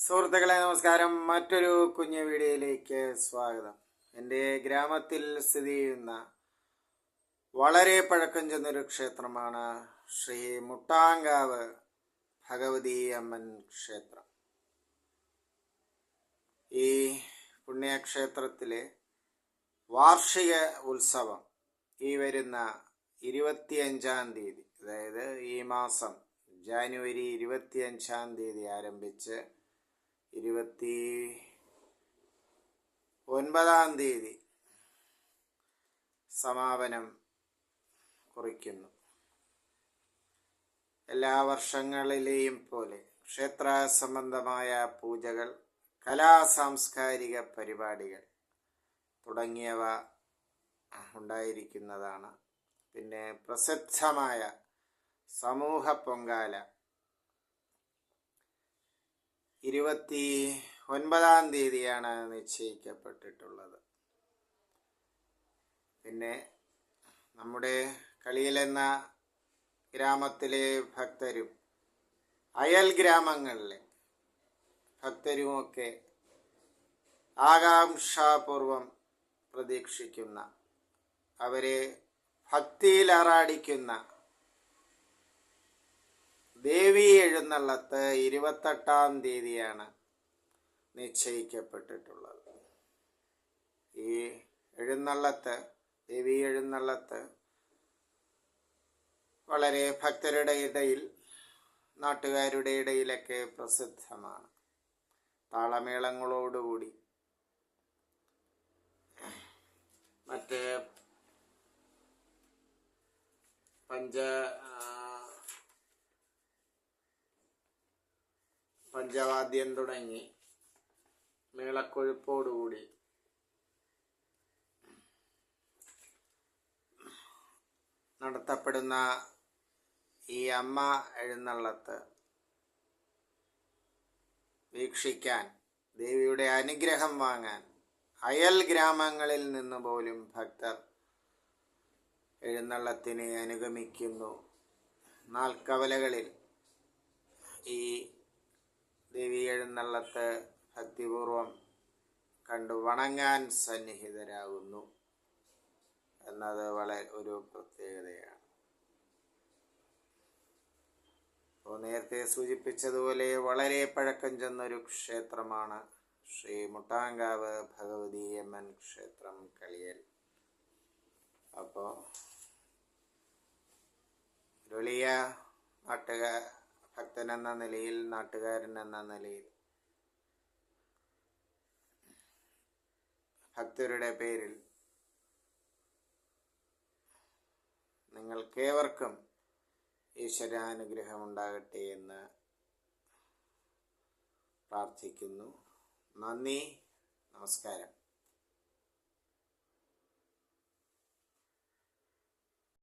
സുഹൃത്തുക്കളെ നമസ്കാരം. മറ്റൊരു കുഞ്ഞു വീഡിയോയിലേക്ക് സ്വാഗതം. എൻ്റെ ഗ്രാമത്തിൽ സ്ഥിതി ചെയ്യുന്ന വളരെ പഴക്കം ചെന്നൊരു ക്ഷേത്രമാണ് ശ്രീ മുട്ടാങ്കാവ് ഭഗവതി അമ്മൻ ക്ഷേത്രം. ഈ പുണ്യക്ഷേത്രത്തിലെ വാർഷിക ഉത്സവം ഈ വരുന്ന 25-ാം തീയതി, അതായത് ഈ മാസം ജാനുവരി 25-ാം തീയതി ആരംഭിച്ച് 29-ാം തീയതി സമാപനം കുറിക്കുന്നു. എല്ലാ വർഷങ്ങളിലെയും പോലെ ക്ഷേത്ര സംബന്ധമായ പൂജകൾ, കലാസാംസ്കാരിക പരിപാടികൾ തുടങ്ങിയവ ഉണ്ടായിരിക്കുന്നതാണ്. പിന്നെ പ്രസിദ്ധമായ സമൂഹ പൊങ്കാല 29-ാം തീയതിയാണ് നിശ്ചയിക്കപ്പെട്ടിട്ടുള്ളത്. പിന്നെ നമ്മുടെ കളിയിൽ എന്ന ഗ്രാമത്തിലെ ഭക്തരും അയൽ ഗ്രാമങ്ങളിലെ ഭക്തരുമൊക്കെ ആകാംക്ഷാപൂർവം പ്രതീക്ഷിക്കുന്ന, അവരെ ഭക്തിയിൽ ആറാടിക്കുന്ന ദേവി എഴുന്നള്ളത്ത് 28-ാം തീയതിയാണ് നിശ്ചയിക്കപ്പെട്ടിട്ടുള്ളത്. ഈ എഴുന്നള്ളത്ത്, ദേവി എഴുന്നള്ളത്ത് വളരെ ഭക്തരുടെ ഇടയിൽ, നാട്ടുകാരുടെ ഇടയിലൊക്കെ പ്രസിദ്ധമാണ്. താളമേളങ്ങളോടുകൂടി മറ്റ് പഞ്ചവാദ്യം തുടങ്ങി മേളക്കൊഴുപ്പോടുകൂടി നടത്തപ്പെടുന്ന ഈ അമ്മ എഴുന്നള്ളത്ത് വീക്ഷിക്കാൻ, ദേവിയുടെ അനുഗ്രഹം വാങ്ങാൻ അയൽ ഗ്രാമങ്ങളിൽ നിന്ന് പോലും ഭക്തർ എഴുന്നള്ളത്തിനെ അനുഗമിക്കുന്നു. നാൽക്കവലകളിൽ ഈ ദേവി എഴുന്നള്ളത്ത് ഭക്തിപൂർവം കണ്ടു വണങ്ങാൻ സന്നിഹിതരാകുന്നു എന്നത് വളരെ ഒരു പ്രത്യേകതയാണ്. അപ്പോൾ നേരത്തെ സൂചിപ്പിച്ചതുപോലെ വളരെ പഴക്കം ചെന്നൊരു ക്ഷേത്രമാണ് ശ്രീ മുട്ടാങ്കാവ് ഭഗവതി അമ്മൻ ക്ഷേത്രം കളിയൽ. അപ്പോൾ വലിയ ഭക്തൻ എന്ന നിലയിൽ, നാട്ടുകാരൻ എന്ന നിലയിൽ, ഭക്തരുടെ പേരിൽ നിങ്ങൾക്കേവർക്കും ഈശ്വരാനുഗ്രഹം ഉണ്ടാകട്ടെ എന്ന് പ്രാർത്ഥിക്കുന്നു. നന്ദി, നമസ്കാരം.